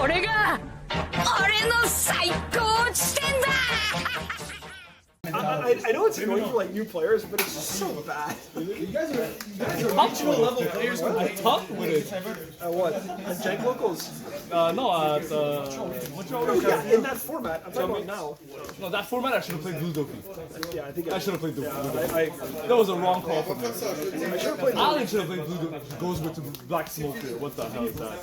これが俺の最高地点だ I know it's annoying for like new players, but it's just so bad. You guys are optional level players. At top with it. What? At Jank Locals? No, at Oh, yeah, in that format. I'm talking about now. no, that format I should have played Blue Dofy. Yeah, I think I should have played Blue Dofy. I agree. That was a wrong call from me. I should have played Alex should have played Blue Dofy. Goes with the Black Smoke here. What the hell is that?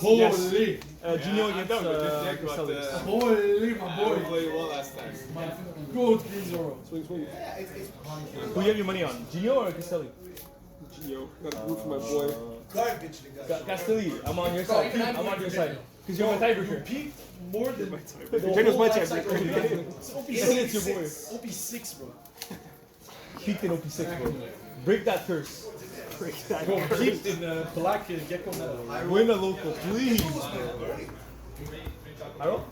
Holy! Junior against Castelli. Holy, my boy! Played well last time. Good Green Zoro. Who you have your money on? Junior or Castelli? Gio. Gotta root for my boy. Castelli, I'm on your side. I'm on your side. Because you're my tiebreaker. Peak more than my Genio's my tiebreaker. It's your boy. OP6, bro. Peaked in OP6, bro. Break that curse. Break that. Bro, peaked in black Gecko metal. Win a local, please. Arrow?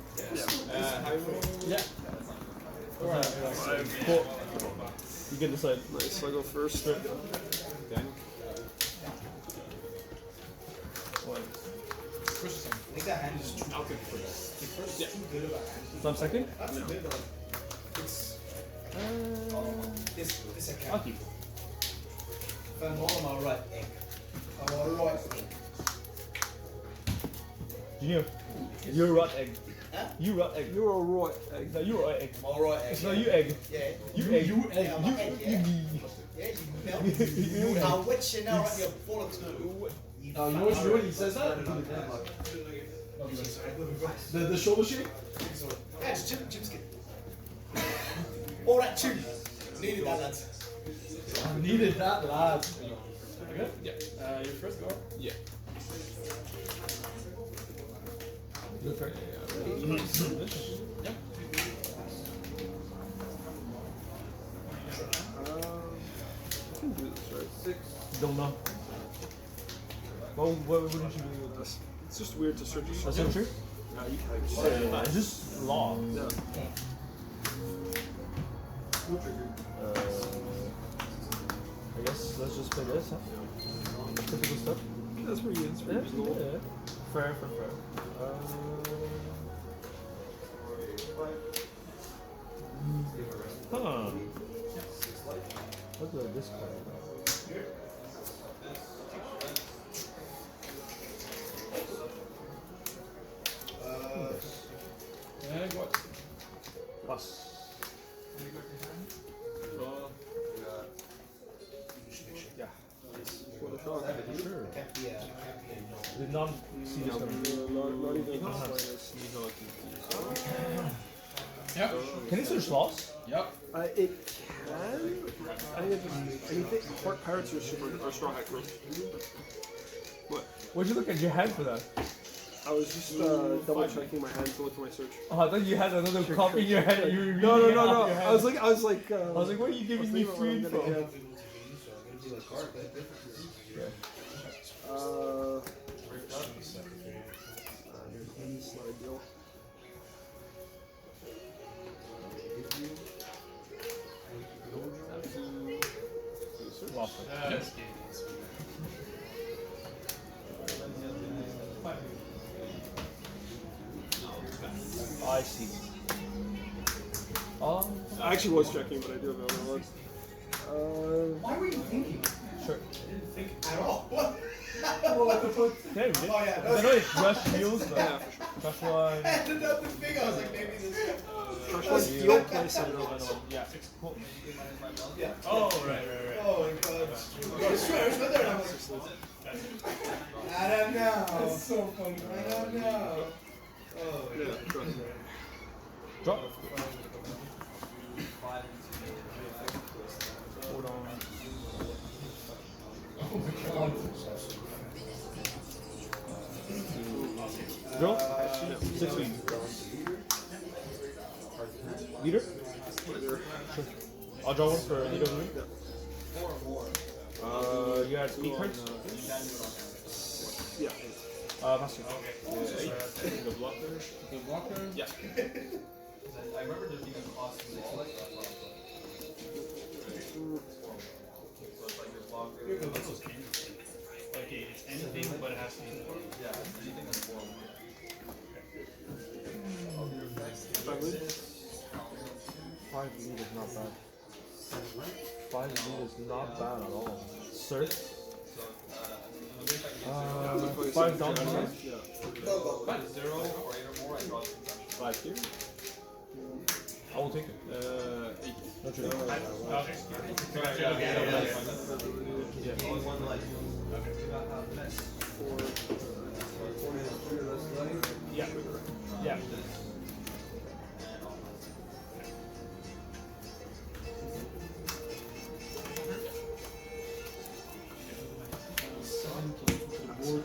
Yeah. Alright. Cool. You get decide. Nice, I go first. Then I think that hand is too good first. Yeah. Too good of a hand. So I'm second? That's a bit like it's this account. I'll keep. If I'm on my right egg. I'm on right egg. Junior, you're a rot egg. Huh? You rot egg. You're a raw egg. No, you're a egg. I'm right egg. No, you egg. Yeah. You egg. You egg. Yeah, I'm an egg, yeah. Yeah, you melt. I'll wet you now right here, full of two. You know what he says that? The shoulder shake? Yeah, it's Jim's kid. All that too. Needed that, lads. I needed that, lad. Okay? Yeah. Your first go? Yeah. Good turn. Yeah. I can do this, right? 6. Don't know. Well, what did you do with this? It's just weird to search. That's not true? No, you can't. It's just law. Yeah. I guess let's just play this, huh? Typical stuff. That's pretty good. That's pretty reasonable. Yeah. Fair. Huh. Look at this card. And what? Plus. Yeah. For the shot. Sure. Yeah. Did not see this coming. Not even minus. Yep. Can it search loss? Yep. It can. I think pirates are super or straw hat group. What? What'd you look at your hand for that? I was just double checking my hand to look for my search. Oh, I thought you had another copy in your head and you were reading No. it off your hand. I was like, I was like, what are you giving me free info? It's not ideal. Lost it. I see. I actually was checking, but I do have another one. Why were you thinking? Sure. I didn't think at all. Yeah, we did. Oh, yeah. I know it's rush heals, but Yeah, rush one. I ended up with big. I was like, maybe this. Crush one, steel, play center. Yeah, cool. Yeah. Oh, right. Oh my god. I swear, it's not there. I was like, I don't know. That's so funny. I don't know. Oh, Yeah, trust me. Drop. Hold on. Oh my god. Draw? 6 feet. Leader? Sure. I'll draw one for leader. You had 8 cards? Yeah. Master. the blocker. The blocker? Yeah. I remember there being a cost involved. So it's like your blocker. anything, but it has to be 4. Yeah, anything that's 4. Five lead. 5 lead is not bad. 5 lead is not bad at all. Sir? 5 down, Yeah. 0 or 8 or more, I draw 2 cards. 5 here. I will take it. 8. No trade. Okay. Only 1 life. Yeah. Yeah.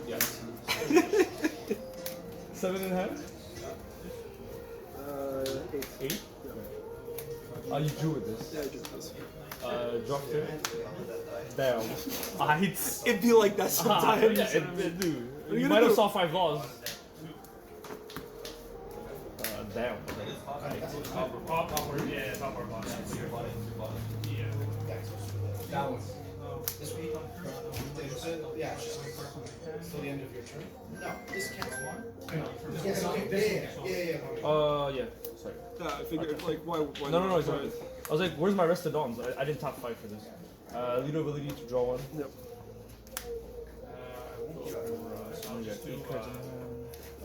Yes. 7.5? 8. 8? You drew with this. Yeah, I just this. Drop it. Damn. It'd be like that sometimes. Dude. you You gonna might have do? saw 5 laws. Damn. Top upward, yeah, top or bottom. Yeah. That one. This week? Yeah, it's just till the end of your turn. No, this counts one. Yes, okay. Yeah. Yeah. Sorry. Yeah, I figured, like, why No, not? it's alright. I was like, where's my Rested Dawns? I didn't tap 5 for this. Lead ability to draw 1. Yep. So we got 8 cards in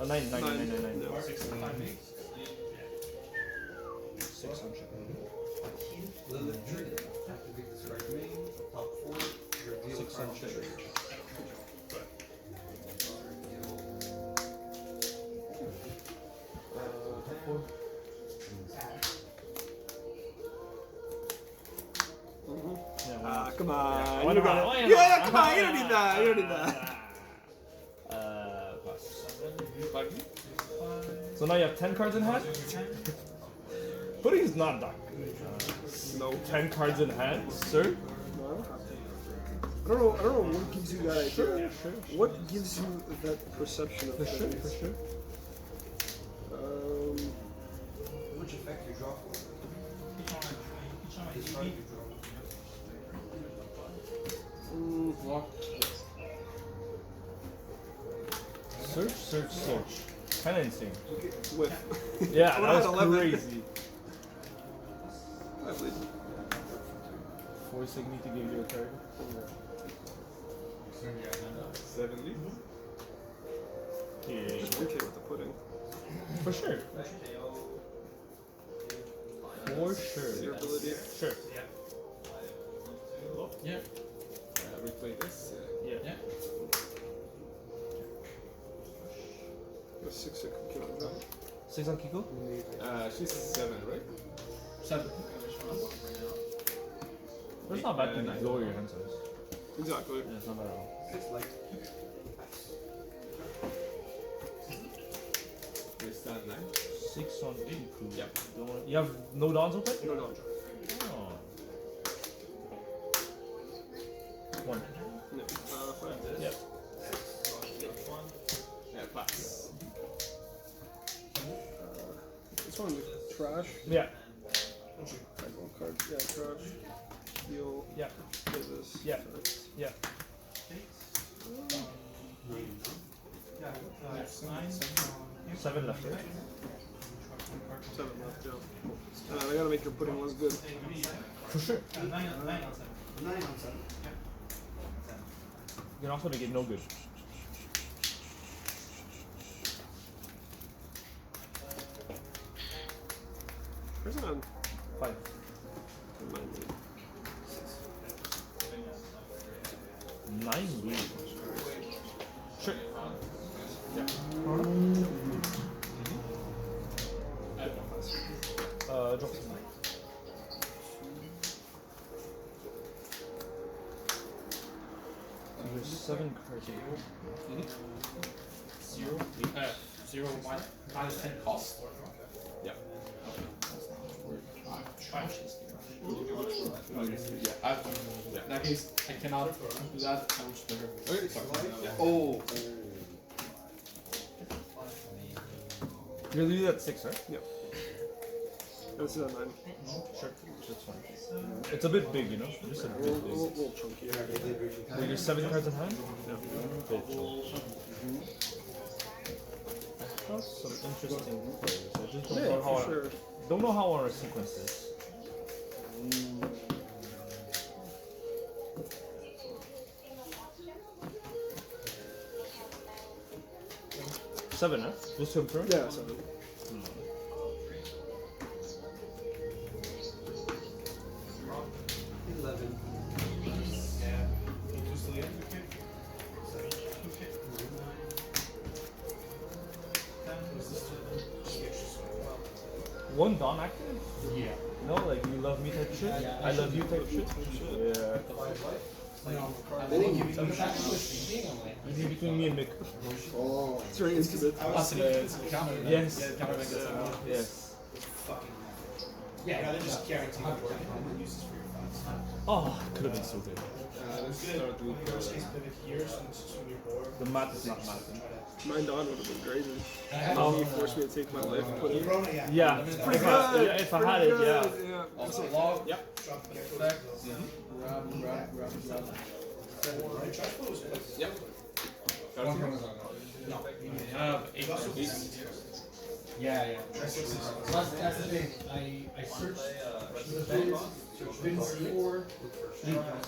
hand. 9. No. 6 and 5 weeks. 6 on check. 6 on check. Top 4. Yeah, Come on. Why You not? got Why it. not? Yeah, come on. You don't need that. You don't need that. Pass. 5 So now you have 10 cards in hand? Pudding is not that good. No. 10 cards in hand, sir? I don't know what gives you that idea. Sure. What gives you that perception of For sure, things? for sure. Which effect you draw for? Search. Kinda insane. With. Yeah, I that was 11. crazy. I believe. Forcing me to give you a card. 7 lead. Yeah. Just okay with the pudding. For sure. For sure. Your ability. Sure. Yeah. Replay this. Yeah. Yeah. Go 6 at Kikunojo. 6 on Kiko? She's 7, right? 7. That's not bad to lower your hand size. Exactly. Yeah, it's not bad at all. 6 life. Is that 9? 6 on Kiko. Yep. You have no dawns open? No. Oh. 1. No. 5. Yep. Yeah, pass. This one trash. Yeah. Back 1 card. Yeah, trash. Heal. Yeah. Play this. Yeah. Yeah. 7 left, right? 7 left, yeah. I gotta make your pudding less good. For sure. 9 on 7. You can also make it no good. Where's it on? 5. 9 lead. Sure. Yeah. Drop some. There's 7 cards here. 0, minus 10 cost. Yeah. In that case, I cannot do that. I will just trigger. Okay, sorry. Yeah. Oh. You're leading at 6, right? Yep. This is a 9. Sure, that's fine. It's a bit big, you know? Just a A bit little, big. little chunky. Wait, you're 7 cards in hand? Yeah. Bit chunky. I have some interesting players. I just don't know how for sure. don't know how I want to sequence this. Seven, huh? Just to confirm? Yeah, 7. One Dawn active? Yeah. No, like you love me type shit? I love you type shit? Yeah. Easy between me and Mick. Oh. It's very intimate. Yes. Yes. Yeah, rather just guarantee working and use this for your funds. Oh, could have been so good. Worst case pivot here, so it's just when you're bored. The math is not mathing. Mine Dawn would have been great. He forced me to take my life and put it. Perona, yeah. Yeah. Pretty good. If I had it, yeah. Also log. Yep. Drop the Gecko. Back. Grab. Right, try to close it. Yep. One from his own. No. I have 8 Yeah. That's the thing. I searched the beds, didn't see 4,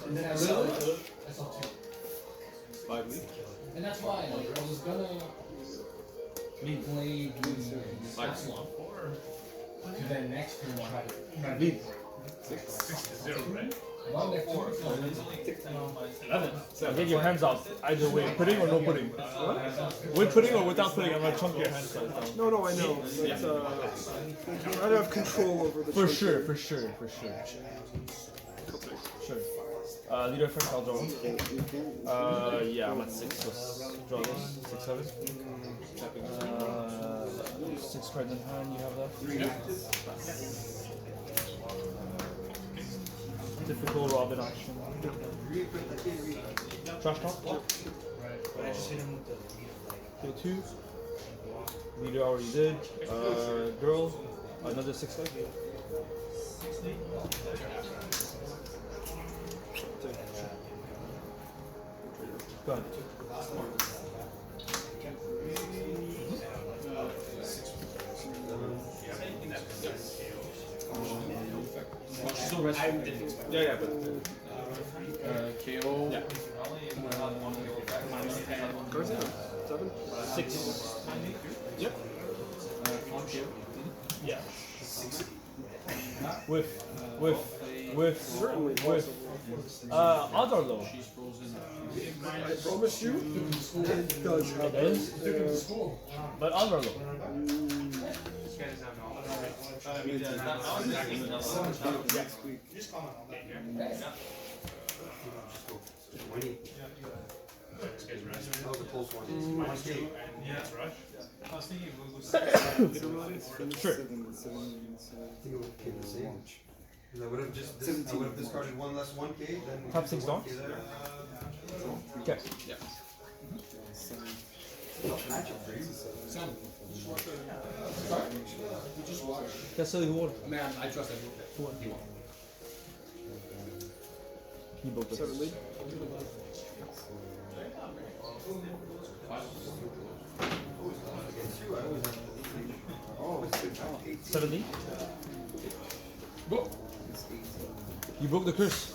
and then I realized I saw 2. 5 weeks. And that's why like, I was gonna play the long 4, and then next turn I'll have it. Lead. 0, right? Along that 4, So get your hands off. Either way, pudding or no pudding. With pudding or without pudding, I'm gonna chunk your hands down. No, I know. But, I'd rather have control over the For chunky. sure. Sure. Leader first, I'll draw one. Yeah, I'm at 6, so draw this. 6, 7. 6 cards in hand, you have that? Typical Robin action. Trash talk? But I just hit him with the Kill 2. Leader already did. Girl, another 6 life. Go ahead. Still rest. Yeah, but KO. yeah. Cards in? 7? 6. Yep. Yeah. Odds are low. I promise you, it does It happen. is, but odds are low. just comment on that. Sure. I would have just I would have discarded one less 1K, then Top 6 dogs? Okay. Yeah. That's silly who won. Man, I trust him. Who won? He broke this. 7 lead. oh, 70? Go. You broke the curse.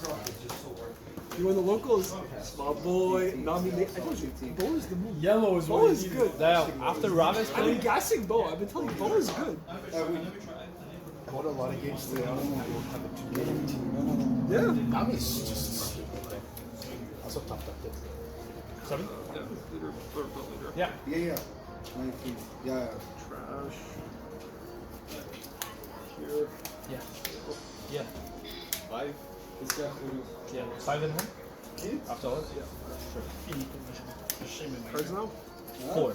You won the locals. Small boy, Nami. I told you, Bo is the move. Yellow is Bo is good. Now, after Robin's I've been play, gassing Bo. I've been telling you, Bo is good. I won a lot of games today. I don't know how to have a 2-game team. Yeah. Nami's just also topped up there. 7? Yeah, leader, or not leader. Yeah. Yeah. 19. Yeah. Trash. Here. Yeah. Yeah. 5. This guy. Yeah. 5 in hand? After all? Yeah. Sure. Cards now? 4.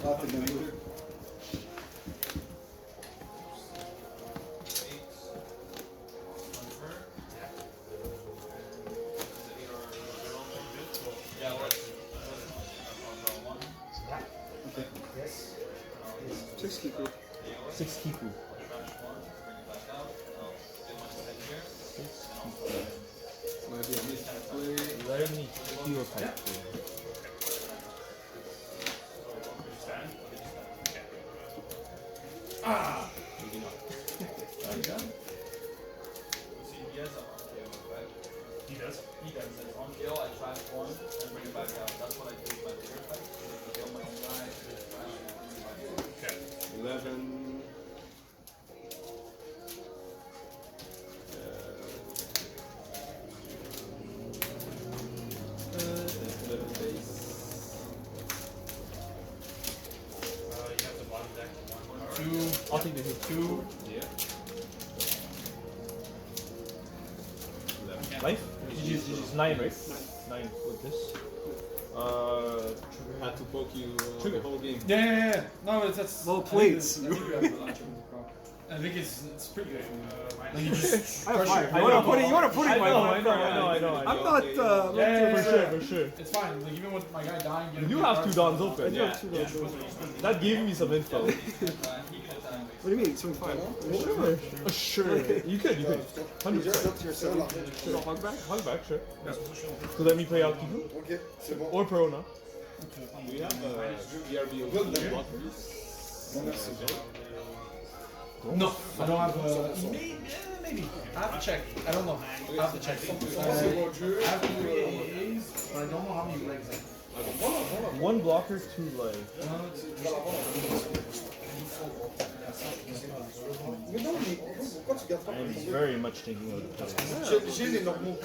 Six Kiku. 6 Kiku. type 3. Ah! Maybe not. See, he has an on kill, right? He does. He does it. On kill, I transform and bring it back out. That's what I do with my bigger type. Kill my own guy. Okay. 11. You have the bottom deck. 1. 2. I'll take the hit. 2. Yeah. Life? It's 9, right? 9 with this. Had to poke you Trigger. the whole game. Yeah. No, that's. Well I think played. it's- I think it's pretty good. Like you just I have crush 5. it. You want to put it? You want to put it? I in my know, mind? I know. I'm not. Yeah, For sure. It's fine. Like even with my guy dying, You do have 2 dons I open. do have 2 dogs. That gave me some info. What do you mean? Swing 5. Sure. You could. 100%. The Hogback? Hogback, sure. So let me play out Kiku Ok, c'est bon. or Perona. We have BRB Good, of bon, merci. No, I don't have. Maybe. I have to check. I don't know. I have to check. C'est bon jeu. I have 3 AAs, but I don't know how many legs I have. 1 blocker, 2 life. Mais non, mais pourquoi tu gardes pas I am pour very much thinking of it. J'ai les normaux.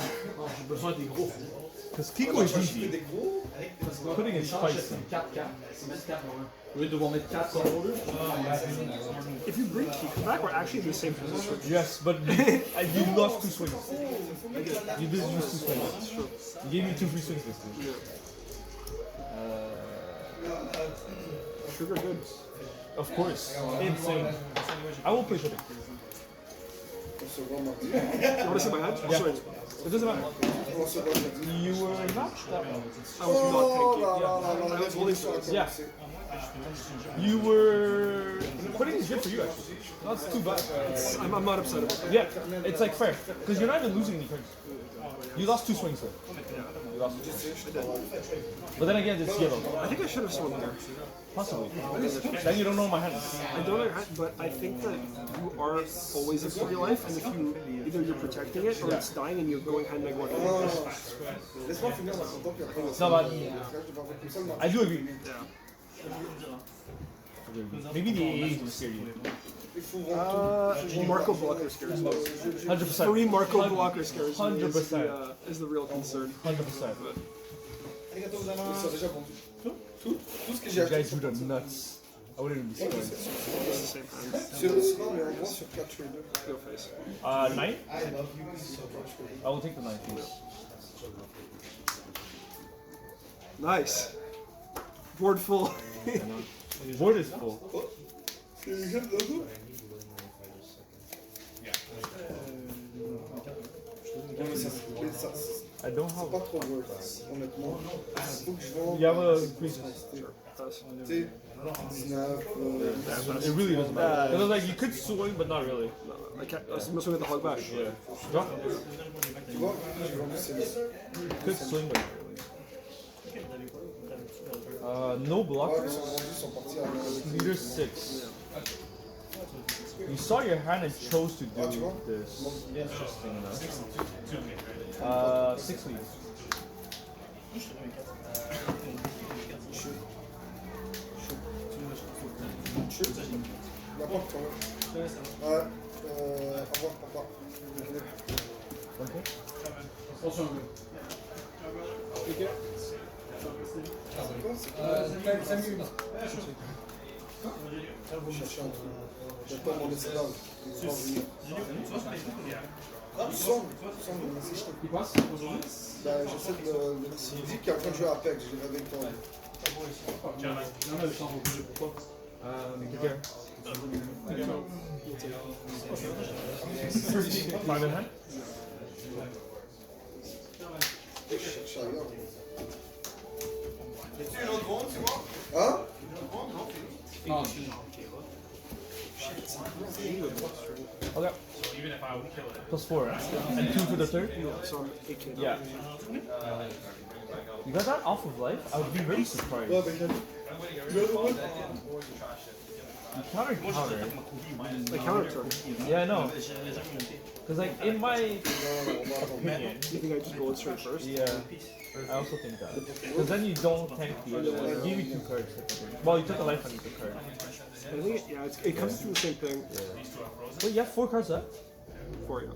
J'ai besoin des gros. Because Kiko is J'ai easy. des gros. Putting is spicy. 4. C'est mettre 4 Au lieu de devoir mettre 4 sur l'autre. If you bring Kiko back, we're actually in the same position. Yes, but you lost 2 swings. You did lose 2 swings. You gave me 2 free swings this time. Sugar good. Of course. Insane. I will play Shooting. On se voit mardi. You want to see my hand? Yeah. Sorry. It doesn't matter. On se voit mardi. You were matched that one. I was not Oh tanking. là là là là, I was holding for it. Yeah. You were... Putting is good for you actually. That's too bad. I'm not upset about that. Yeah, it's like fair. Because you're not even losing any cards. You lost 2 swings though. You lost 2 swings. But then again, it's yellow. I think I should have swung there. Possibly. Then you don't know my hand. I don't know, but I think that you are always in free life, and if you either you're protecting it or it's dying and you're going hand neg 1. Laisse-moi finir ma photo puis après. It's not bad. I do agree. Yeah. Maybe the AA will scare you. Marco blocker scares me. 100%. 3 Marco blocker scares me 100%. is the real concern. 100%. Ils sont déjà vendus. Tout ce que j'ai You acheté. guys would have nuts. I wouldn't even be surprised. It's the same hand. Non, mais en gros sur 4 traders. Go face. 9? I will take the 9 please. Nice. Board full. Board is full. I don't C'est have... pas trop worth, honnêtement. Faut que je vende. You have a quiz. Tu sais, 19. It really doesn't matter. Because like you could swing, but not really. I can't. I must swing at the Hogback. Yeah. Drop. Tu vois, j'ai vendu ces Could swing, but not really. No Ah, blockers. ils sont vendus, ils sont partis à Leader 6. You saw your hand and chose to do this. Interesting enough. 6 leads. La porte quand même. Ouais, au revoir papa. Okay. Attention, good. C'est quoi? 5 minutes. Je cherche un truc. J'attends mon esclave. Il va venir. Il semble de me laisser. Il passe aujourd'hui? Bah, j'essaie de le. Il dit qu'il est en train de jouer à Apex, je l'ai avec toi. Non, mais je t'en veux pourquoi? Take care. 5 in hand? Je cherche ailleurs. Y'a-tu une autre ronde, tu vois? Hein? Non, Okay. So even if I would kill it, +4. And 2 for the third? So I'm 8K. Yeah. You got that off of life? I would be very surprised. Ouais, ben, I'm waiting every call that in or you trash it. You counter. Like counter turn. Yeah, I know. Because like in my opinion, You think I just bullet straight first? yeah, I also think that. Because then you don't tank the other one. You give me 2 cards. Technically. Well, you took a life on you took cards. I think it comes through the same thing Wait, you have 4 cards left? for you.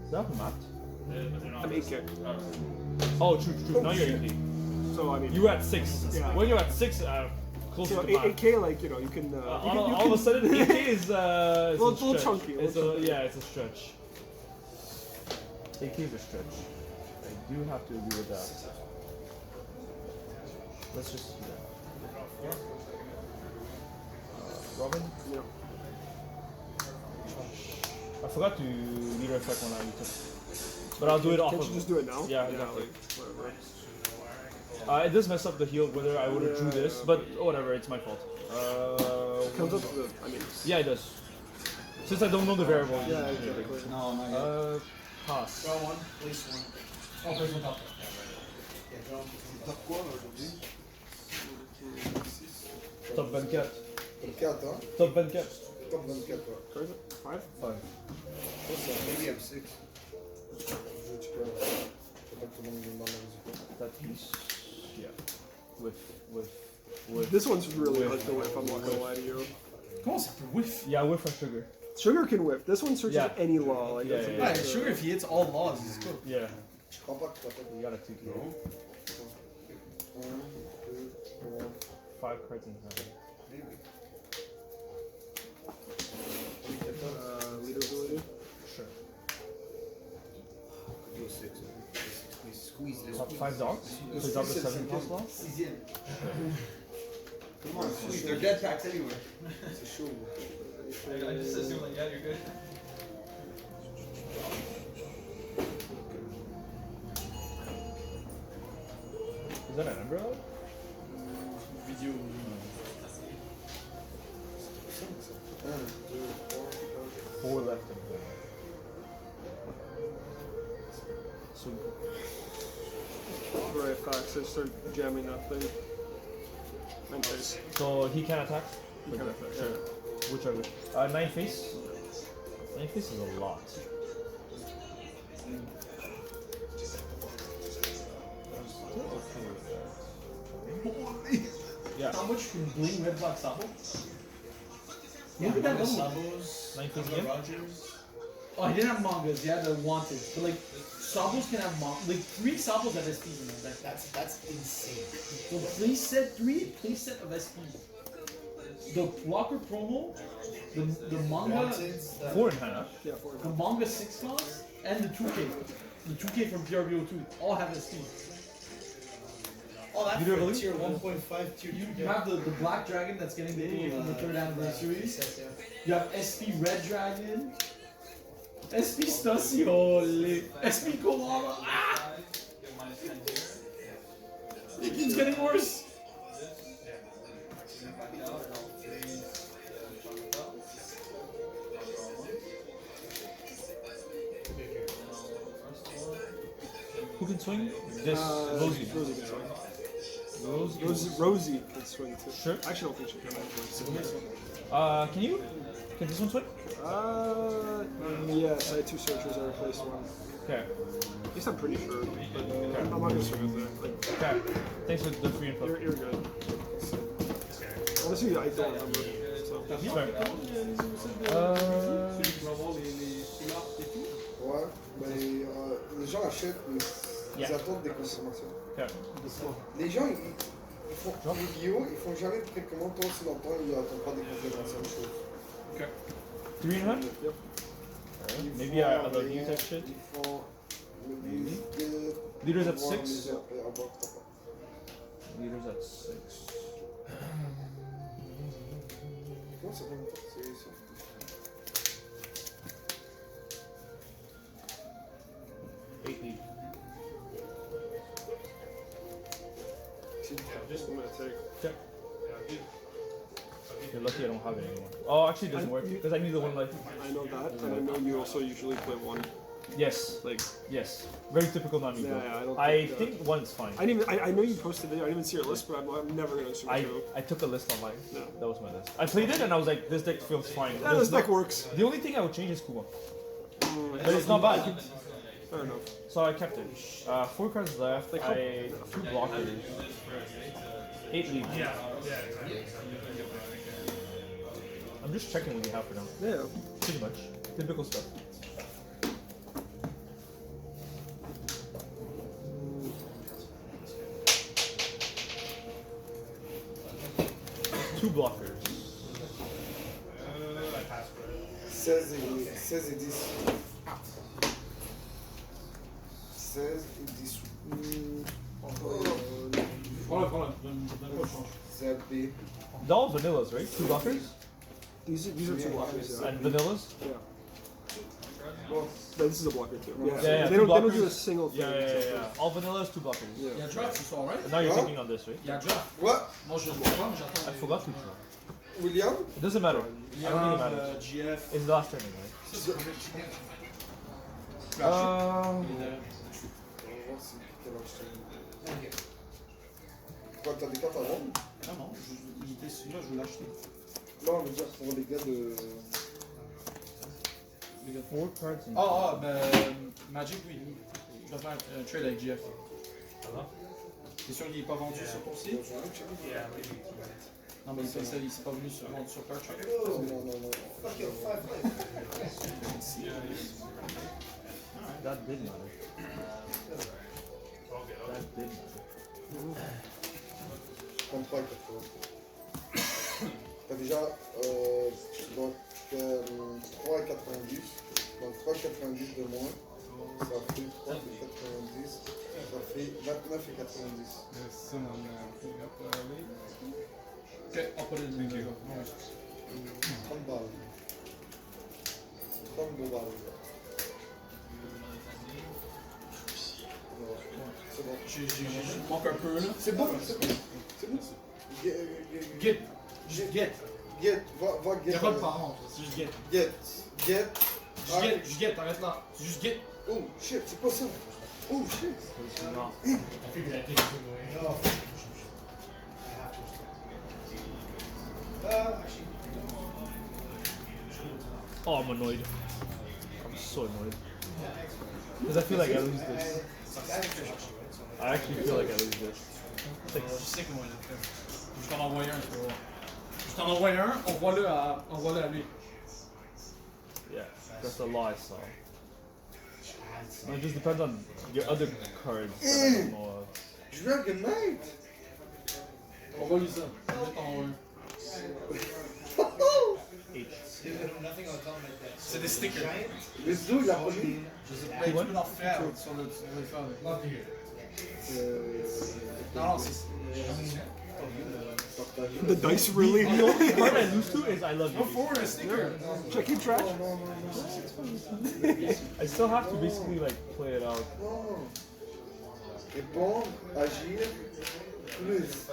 Is that mapped? I'm 8K. Oh, true. Now you're 8K. So I mean, You were at 6. Yeah. When you're at 6, close so to the map. 8K, like, you know, you can. All of a sudden, 8K is Well, it's a little stretch. chunky, It's little a, chunky. yeah, it's a stretch. 8K is a stretch. I do have to agree with that. Let's just see that. Robin? Yeah. I forgot to leader effect when I took. But I'll do it off Can't of. you just do it now? Yeah, exactly. Like, whatever. It does mess up the heal whether I would have drew this, but whatever, it's my fault. Comes up to the. I mean. Yeah, it does. Since I don't know the variable. Yeah, exactly. non, not yet. Pass. Draw one, place one. Oh, place one top. Yeah, draw one. Top quoi aujourd'hui? Top 24. Top 4, hein? Top 24. Top 24, ouais. Where is it? 5? 5. Ça, c'est maybe M6. Je tu peux. Faut pas que tout le monde me demande le résultat. That piece. Yeah. With. This one's really hard to whip, I'm not gonna lie to you. Comment ça peut whiff? Yeah, with our sugar. Sugar can whip. This one searches Yeah. any law. Like, Yeah, that's yeah, a yeah. Ouais, bit, sugar, if he hits all laws, he's good. Yeah. Je crois pas que tu vas pas. You gotta take it. 1, 2, 3. 5 cards in hand. Maybe. leader ability. Sure. Go 6. Squeeze this. Top 5 dogs? So drop the 7 cost law? Sixième. Come on, squeeze. They're dead packs anyway. C'est chaud. I just assume like, yeah, you're good. Is that an umbrella? Video. 1, 2, 3, 4 left in there. So, Right, facts. I start jamming that thing. And face. so he can attack? He can attack, Sure. Whichever. 9 face? 9 face is a lot. Yeah. How much can bling red black sabo? Yeah, Look at that manga little sabos. 19 Manga again? Rogers. Oh, he didn't have mangas. He had the wanted. But like, sabos can have like 3 sabos at SP. You know, that's insane. So please set 3. Please set of SP. The blocker promo, the manga, 4 in hand. Yeah, 4 the manga 6 cost, and the 2K. The 2K from PRBO2 all have SP. Oh, that's You do for believe? tier 1.5, tier 2. You have the black dragon that's getting the 8 from the 3rd anniversary. You have SP red dragon. SP Stussy, holy. SP Koala. Ah! Get minus 10 here. It keeps getting worse. Back out, and I'll freeze chocolate out. I'll draw one. First one. Who can swing? This Rosie. Rosie can swing. Rosie. Rosie can swing too. Sure. Actually, I don't think she can. Can you? Can this one swing? Yes, I had 2 searchers. I replaced one. Okay. At least I'm pretty sure. But I'm not gonna swing with it. Like, Okay. Thanks for the free info. you're good. Honestly, I don't remember. So. Fair. Ouais, mais les gens achètent, mais ils Yeah. attendent des consommations. Okay. Les gens, ils font des vidéos, ils font jamais de précommande tant si longtemps ils n'attendent pas des consommations de choses. Okay. 3 in hand? Yep. Ils Maybe font I love rien, you type shit. Ils font le biscuit, Leaders at voir 6. les après, à boire, papa. Leaders at 6. Comment ça peut c'est ça? Lead. I'm just gonna take. Okay. You're lucky I don't have it anymore. Oh, actually it doesn't work because I need the 1 life. I know that, and I know you also usually play 1. Yes. Like, Yes. Very typical Nami. Yeah, build. yeah, I don't I think, think one's fine. I didn't even. I know you posted it. I didn't even see your list, but I'm never gonna assume I, so. I took a list on mine. No. That was my list. I played it and I was like, this deck feels fine. Yeah, There's this deck works. The only thing I would change is Kuma. But But it's not bad. Fair enough. So I kept it. 4 cards left. I 2 blockers. 8 leaves. Yeah, exactly. I'm just checking what you have for now. Yeah. Pretty much. Typical stuff. Two blockers. I passed for it. 16 et 10. 16 et 10. Voilà, donne-moi le change. Zappé. They're all vanillas, right? 2 blockers? These are two blockers. Yeah. And vanillas? Yeah. But this is a blocker too. Yeah. Yeah, They two don't do blockers. a single thing. Yeah. All vanillas, 2 blockers. Yeah. Il y a draft ce soir, right? And now you're Huh? thinking on this, right? Il y a draft. What? Moi je le vois pas, mais j'attends. I forgot to draw. William? It doesn't matter. Il y I a don't think it matters. GF. It's the last turning, right? On va voir si quel âge t'as. Quoi, t'as des cartes à vendre? Non, il était celui-là, je veux l'acheter. Non, je veux dire pour les gars de. 4 cards in Magic, oui. Je vais faire un trade avec GF. T'es sûr qu'il n'est pas vendu sur ton site? Yeah, maybe. Non, mais il s'est pas venu sur vendre sur Pertra. Non. That did matter. That did matter. 33 et 80. T'as déjà donc 3 et 90. Donc 3 et 90 de moins. Ça fait 3 et 90. Ça fait 29 et 90. Ok, on peut le dire. 30 balles. 32 balles. C'est bon. Je manque un peu là. C'est bon. Get. Juste get. Get, va Il n'y get. a pas de parents, c'est juste get. Get. Juste get, arrête là. C'est juste get. Oh shit, c'est quoi ça? Oh shit. No. Oh, I'm annoyed. I'm so annoyed. Because I feel like I lose this. I actually feel like I lose this. It's like, Je sais comment il a fait. Je t'en envoie un, tu vas voir. Je t'en envoie un, envoie-le à lui. yeah, that's the law I saw. It just depends on your other cards. That I don't know of. Je veux un good night. Envoie-lui ça. Je vais t'en envoyer un. H. C'est des stickers. Mais Zou, il a pas lu. Je sais pas, tu peux leur faire sur le téléphone. Non, c'est. The dice really. The only card I lose to is I love you. Forward a sticker. Check your trash. I still have to basically like play it out. Non. Répondre, agir, plus.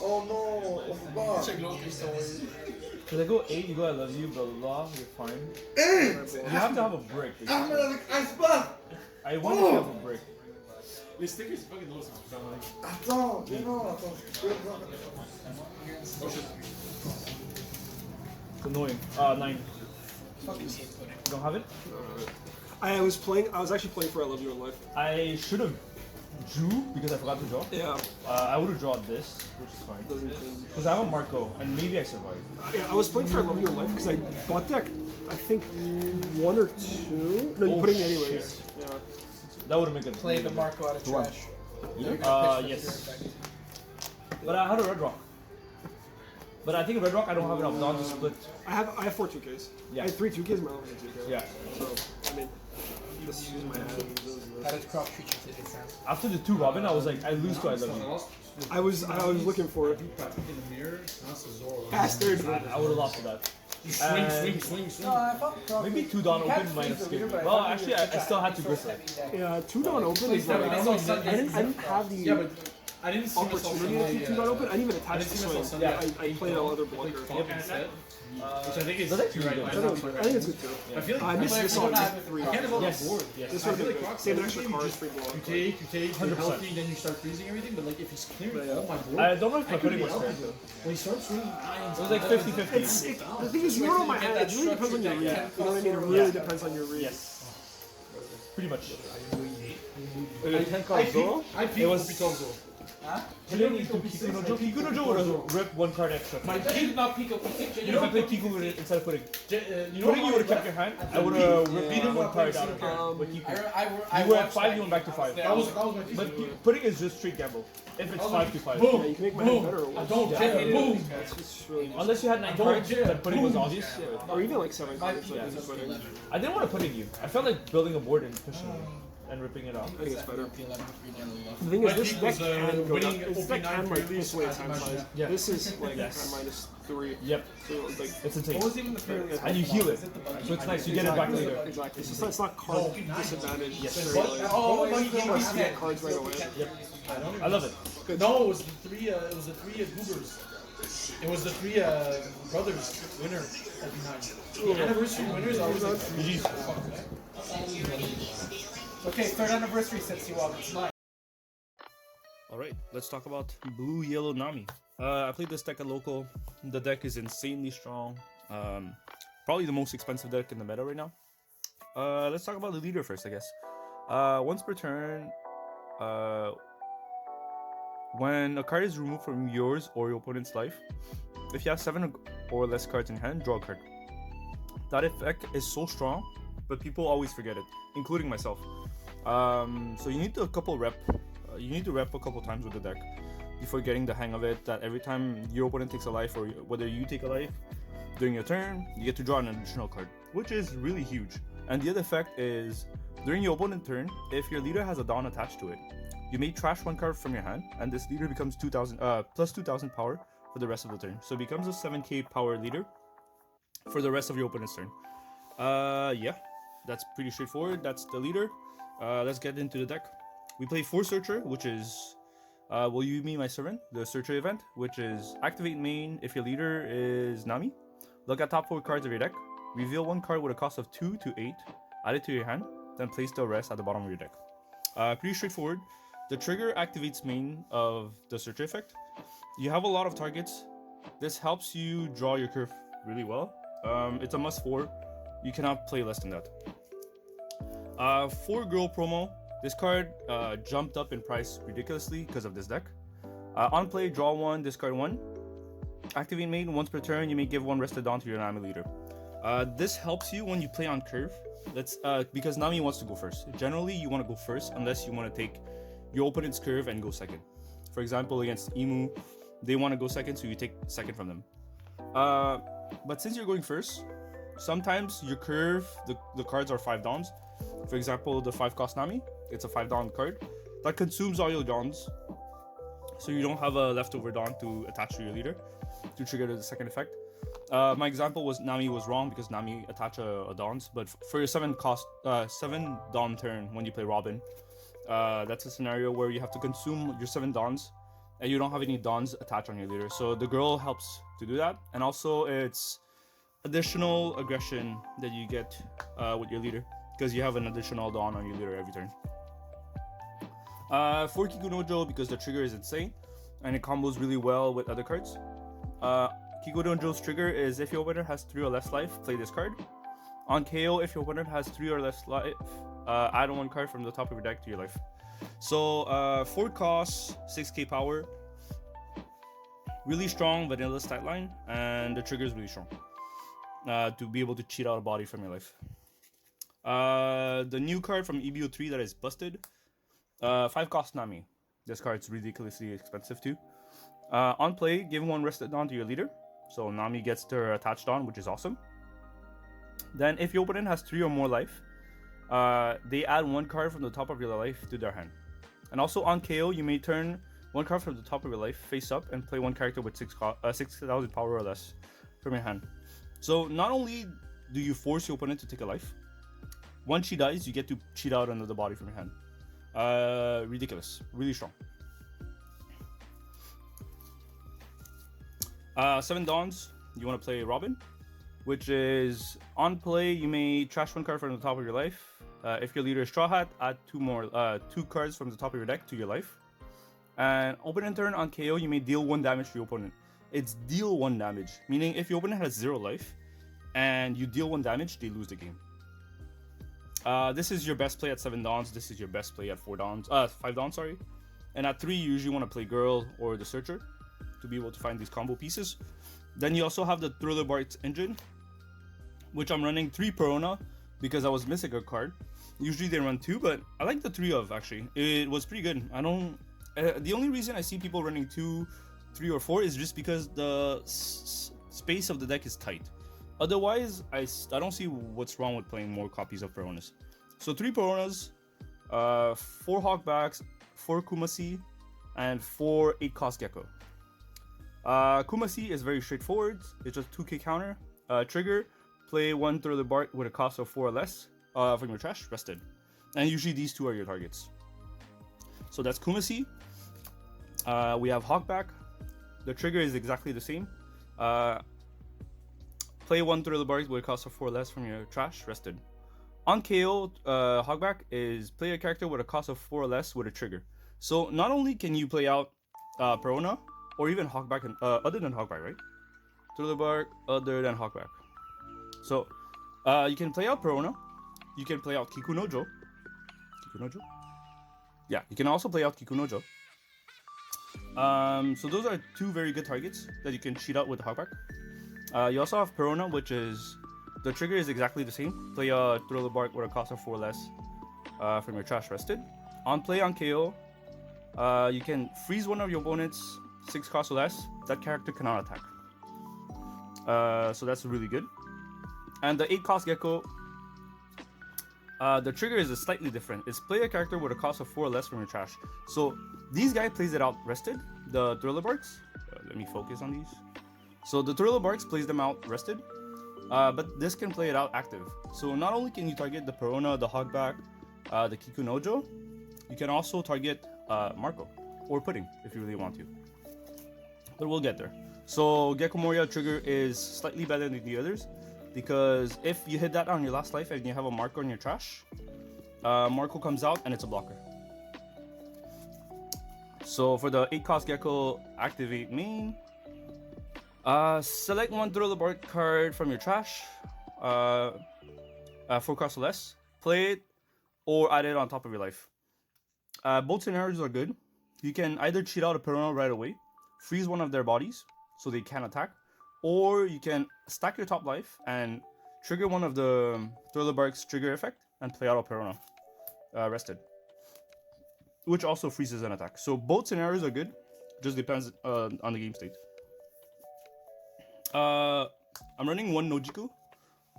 Oh non, on peut pas. Check l'autre, ils sont. Cause I go 8, you go I love you, blah blah blah, you're fine. You have to have a brick. Ahmed avec Iceberg. I want to have a brick. Les stickers, c'est pas que drôle, c'est tout ça. Attends, je peux voir. It's annoying. 9. You don't have it? I was actually playing for I Love You in Life. I should have drew because I forgot to draw. Yeah. I would have drawn this, which is fine. Doesn't change. Because I have a Marco, and maybe I survived. Yeah, I was playing for I Love You in Life because I bought deck, I think 1 or 2. No, you Oh, put it in anyways. shit. Yeah. That would have made it. Play the Marco out of trash. Yes. But I had a red rock. But I think red rock I don't have enough non to split. I have 4 2Ks. Yeah. I had 3 2Ks, my other 2K. Yeah. So, I mean, this is my hand. After the 2 Robin, I was like, I lose to I love you. I was looking for it. Bastard. I would have lost to that. Swing. Maybe 2 Dawn Open might have skipped. Well, actually, I still had to bristle. Yeah, 2 Dawn Open is like, I didn't have the. I didn't see myself opportunity if you two got open. I didn't even attach didn't the see myself swing. Sunday. I played all other blunder. Fuck instead. Which I think is That's actually right. good. I think it's good too. I feel like I missed this on on 3. You can't have all Yes. the board. Yes. This I would feel be like good. Crocs, Save an everything extra card, just- free blow. You take, you're 100%. healthy, then you start freezing everything. But like if he's clearing all my board, I don't know if my I could putting be was out correct there. though. When he starts swinging nines, It was like 50-50. The thing is, you're on my hand. It really depends on your read. You know what I mean? It really depends on your read. Yes. Pretty much. I 10 cards Zoro. it was Picozo. Kikunojo. Kikunojo would have ripped 1 card extra. My pick, not Pico. You know, if I played Kiku instead of putting. You know Putting, you how would have kept your hand. I would have ripped beat him 1 up card like out of Super. hand. But Kiku. I You were at watched 5, that you went back to 5. That was my pick. But putting is just straight gamble. If it's 5 to 5. Boom. Yeah, you can make my hand Boom. better or worse. I don't care. Boom. It's just really nice. Unless you had 9 don't cards, care. then putting was Boom. obvious. Or even like 7 cards. Yeah. I think it's better. I didn't want to put in you. I felt like building a board and pushing it and ripping it off. I think it's better. The thing My is, this peak deck was, can go winning down. This opening deck can 9 like previous this way as time I size. mentioned. Yeah. This is like Yes. -3. Yep. So like It's insane. What was even the previous And you heal it. So it's nice. You get it back later. exactly. It's just it's not card disadvantage. Yes. necessarily. Oh, You can get cards right away. Yep. I love it. No, it was the three. It was the 3 goobers. It was the 3 brothers winner of the 9. The anniversary winners. I was like, GG's. Okay, 3rd anniversary sets you up. It's nice. Alright, let's talk about Blue Yellow Nami. I played this deck at local. The deck is insanely strong. Probably the most expensive deck in the meta right now. Let's talk about the leader first, I guess. Once per turn, when a card is removed from yours or your opponent's life, if you have 7 or less cards in hand, draw a card. That effect is so strong, but people always forget it, including myself. So you need to rep a couple times with the deck before getting the hang of it, that every time your opponent takes a life or whether you take a life during your turn, you get to draw an additional card, which is really huge. And the other effect is, during your opponent's turn, if your leader has a Dawn attached to it, you may trash 1 card from your hand, and this leader becomes 2,000 plus 2,000 power for the rest of the turn. So it becomes a 7k power leader for the rest of your opponent's turn. Yeah, that's pretty straightforward. That's the leader. Let's get into the deck. We play 4 Searcher, which is Will You Be My Servant, the Searcher event, which is activate main if your leader is Nami. Look at top 4 cards of your deck. Reveal 1 card with a cost of 2 to 8. Add it to your hand. Then place the rest at the bottom of your deck. Pretty straightforward. The trigger activates main of the Searcher effect. You have a lot of targets. This helps you draw your curve really well. It's a must 4. You cannot play less than that. 4 Girl promo. This card jumped up in price ridiculously because of this deck. On play, draw 1, discard 1. Activate main once per turn. You may give 1 rested Dawn to your Nami leader. This helps you when you play on curve. That's because Nami wants to go first. Generally, you want to go first unless you want to take your opponent's curve and go second. For example, against Emu, they want to go second, so you take second from them. But since you're going first, sometimes your curve, the cards are 5 Dawns. For example, the 5 cost Nami, it's a 5 Dawn card that consumes all your Dawns, so you don't have a leftover Dawn to attach to your leader to trigger the second effect. My example was Nami was wrong because Nami attached a Dawns, but for your 7 Dawn turn when you play Robin, that's a scenario where you have to consume your 7 Dawns and you don't have any Dawns attached on your leader. So the girl helps to do that, and also it's additional aggression that you get with your leader because you have an additional Dawn on your leader every turn. For Kikunojo, because the trigger is insane and it combos really well with other cards. Kikunojo's trigger is if your opponent has 3 or less life, play this card. On KO, if your opponent has 3 or less life, add 1 card from the top of your deck to your life. So 4 costs, 6k power, really strong vanilla stat line, and the trigger is really strong to be able to cheat out a body from your life. The new card from EB03 that is busted, 5 cost Nami. This card's ridiculously expensive too. On play, give 1 rested Dawn to your leader, so Nami gets their attached on, which is awesome. Then if your opponent has 3 or more life, they add 1 card from the top of your life to their hand. And also on KO, you may turn 1 card from the top of your life face up and play 1 character with 6,000 power or less from your hand. So not only do you force your opponent to take a life, once she dies, you get to cheat out another body from your hand. Ridiculous, really strong. Seven Dawns, you want to play Robin, which is on play, you may trash one card from the top of your life. If your leader is Straw Hat, add two cards from the top of your deck to your life. And opening turn on KO, you may deal 1 damage to your opponent. It's deal 1 damage, meaning if your opponent has 0 life and you deal 1 damage, they lose the game. This is your best play at 7 Dawns. This is your best play at 5 Dawns, sorry. And at 3, you usually want to play Girl or the Searcher to be able to find these combo pieces. Then you also have the Thriller Bark engine, which I'm running 3 Perona because I was missing a card. Usually they run 2, but I like the 3 of actually. It was pretty good. I don't. The only reason I see people running 2, 3, or 4 is just because the space of the deck is tight. Otherwise, I don't see what's wrong with playing more copies of Peronas. So 3 Peronas, 4 Hogbacks, 4 Kumasi, and 4 8-cost Gecko. Kumasi is very straightforward. It's just 2k counter. Trigger, play 1 Thriller Bark with a cost of 4 or less from your trash, rested. And usually these 2 are your targets. So that's Kumasi. We have Hogback. The trigger is exactly the same. Play 1 Thriller Bark with a cost of 4 or less from your trash, rested. On KO, Hogback is play a character with a cost of 4 or less with a trigger. So not only can you play out Perona, or even Hogback, other than Hogback, right? Thriller Bark, other than Hogback. So you can play out Perona, you can play out Kikunojo. Kikunojo? Yeah, you can also play out Kikunojo. So those are 2 very good targets that you can cheat out with Hogback. You also have Perona, which is the trigger is exactly the same. Play a Thriller Bark with a cost of 4 or less from your trash, rested. On play on KO, you can freeze one of your opponents 6 cost or less. That character cannot attack. So that's really good. And the 8-cost Gecko, the trigger is slightly different. It's play a character with a cost of 4 or less from your trash. So these guys plays it out rested. The Thriller Barks. Let me focus on these. So the Thriller Barks plays them out rested. But this can play it out active. So not only can you target the Perona, the Hogback, the Kikunojo, you can also target Marco or Pudding if you really want to. But we'll get there. So Gecko Moria trigger is slightly better than the others because if you hit that on your last life and you have a Marco in your trash, Marco comes out and it's a blocker. So for the 8-cost Gecko, activate main. Select 1 Thriller Bark card from your trash, 4 cost or less, play it, or add it on top of your life. Both scenarios are good. You can either cheat out a Perona right away, freeze one of their bodies so they can't attack, or you can stack your top life and trigger one of the Thriller Bark's trigger effect and play out a Perona, rested, which also freezes an attack. So both scenarios are good, just depends on the game state. I'm running 1 Nojiku.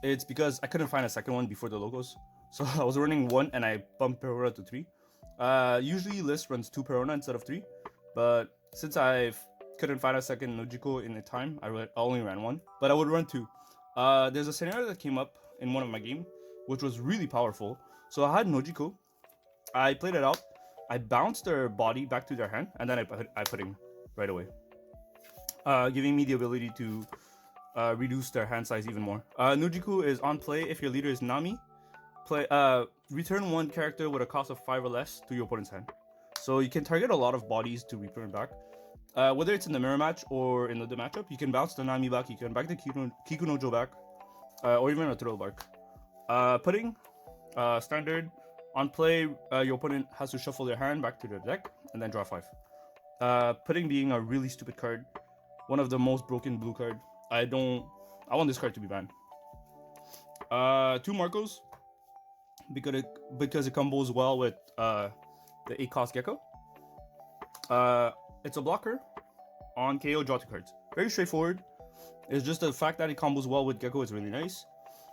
It's because I couldn't find a second one before the logos. So I was running 1 and I bumped Perona to 3. Usually list runs 2 Perona instead of 3. But since I couldn't find a second Nojiku in the time, I only ran 1. But I would run 2. There's a scenario that came up in one of my games, which was really powerful. So I had Nojiku. I played it out. I bounced their body back to their hand. And then I put him right away. Giving me the ability to reduce their hand size even more. Nojiku is on play if your leader is Nami. Return 1 character with a cost of 5 or less to your opponent's hand. So you can target a lot of bodies to return back. Whether it's in the mirror match or in the matchup, you can bounce the Nami back, you can back the Kikunojo back, or even a Thriller Bark. Putting, standard, on play, your opponent has to shuffle their hand back to their deck and then draw 5. Putting being a really stupid card. One of the most broken blue card. I want this card to be banned. 2 Marcos because it combos well with the 8-cost Gecko. It's a blocker. On KO, draw 2 cards. Very straightforward. It's just the fact that it combos well with Gecko is really nice.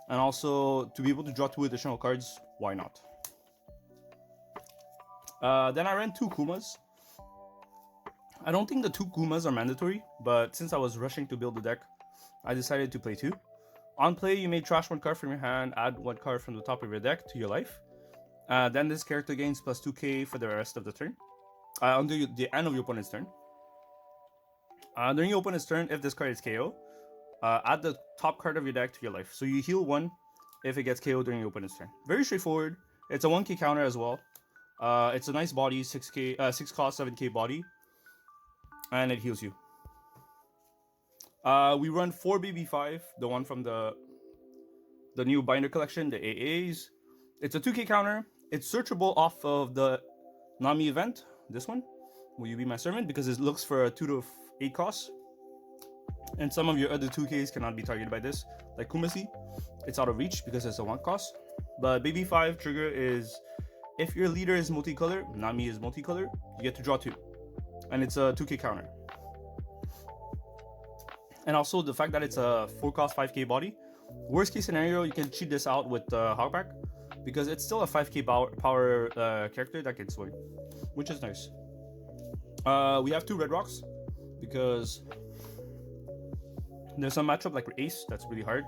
And also to be able to draw 2 additional cards, why not? Then I ran 2 Kumas. I don't think the 2 Kumas are mandatory, but since I was rushing to build the deck, I decided to play 2. On play, you may trash 1 card from your hand, add 1 card from the top of your deck to your life. Then this character gains plus 2k for the rest of the turn, until the end of your opponent's turn. During your opponent's turn, if this card is KO, add the top card of your deck to your life. So you heal 1 if it gets KO during your opponent's turn. Very straightforward. It's a 1k counter as well. It's a nice body, 6k, 6 cost, 7k body, and it heals you. We run 4 BB5, the one from the new binder collection, the AAs. It's a 2k counter. It's searchable off of the Nami event. This one, Will You Be My Servant? Because it looks for a 2 to 8 cost. And some of your other 2Ks cannot be targeted by this, like Kumasi. It's out of reach because it's a 1 cost. But BB5 trigger is, if your leader is multicolor, Nami is multicolor, you get to draw 2. And it's a 2k counter. And also the fact that it's a 4 cost 5k body. Worst case scenario, you can cheat this out with Hogback, because it's still a 5k power character that can swing, which is nice. We have 2 red rocks because there's some matchup like Ace that's really hard.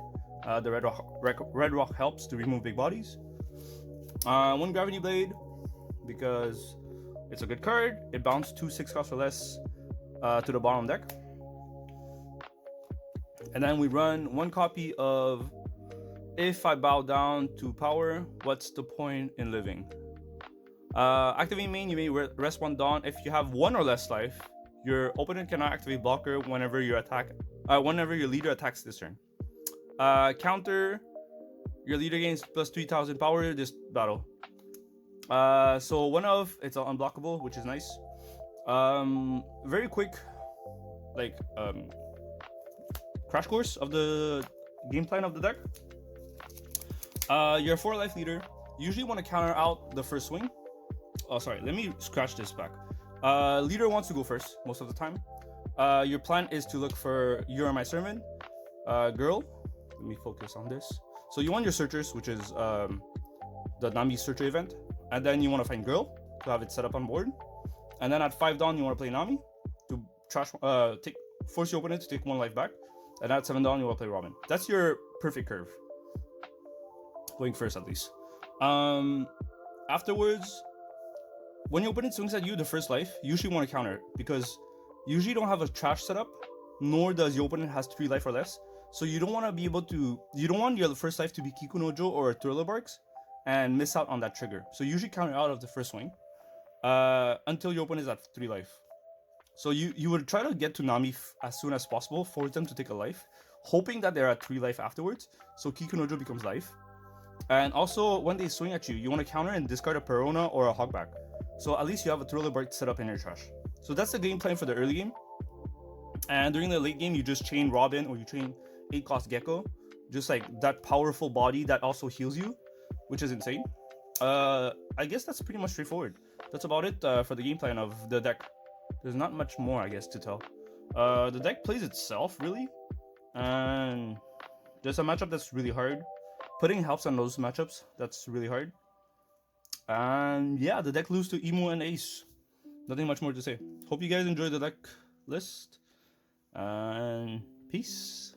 The red rock helps to remove big bodies. 1 gravity blade because it's a good card. It bounced 2 6 cost or less to the bottom deck. And then we run 1 copy of If I Bow Down to Power, What's the Point in Living? Activate main, you may rest 1 Dawn. If you have 1 or less life, your opponent cannot activate blocker whenever your leader attacks this turn. Counter, your leader gains plus 3000 power this battle. So 1 of, it's unblockable, which is nice. Very quick, like crash course of the game plan of the deck. Your 4 life leader usually want to counter out the first swing. Oh, sorry, let me scratch this back. Leader wants to go first most of the time. Your plan is to look for You Are My Servant, girl. Let me focus on this. So you want your searchers, which is the Nami searcher event, and then you want to find girl to have it set up on board. And then at 5 dawn, you want to play Nami to force your opponent to take 1 life back. And at 7 dawn, you want to play Robin. That's your perfect curve. Going first, at least. Afterwards, when your opponent swings at you the first life, you usually want to counter it, because you usually don't have a trash setup, nor does your opponent has 3 life or less. So you don't want to be able to, you don't want your first life to be Kikunojo or Thriller Barks and miss out on that trigger. So you usually counter out of the first swing until your opponent is at 3 life. So you would try to get to Nami as soon as possible, force them to take a life, hoping that they're at 3 life afterwards, so Kikunojo becomes life. And also, when they swing at you, you want to counter and discard a Perona or a Hogback. So at least you have a Thriller Bark set up in your trash. So that's the game plan for the early game. And during the late game, you just chain Robin or you chain 8 cost Gecko. Just like that powerful body that also heals you, which is insane. I guess that's pretty much straightforward. That's about it for the game plan of the deck. There's not much more, I guess, to tell. The deck plays itself, really. And there's a matchup that's really hard. Putting helps on those matchups. That's really hard. And yeah, the deck loses to Emo and Ace. Nothing much more to say. Hope you guys enjoyed the deck list. And peace.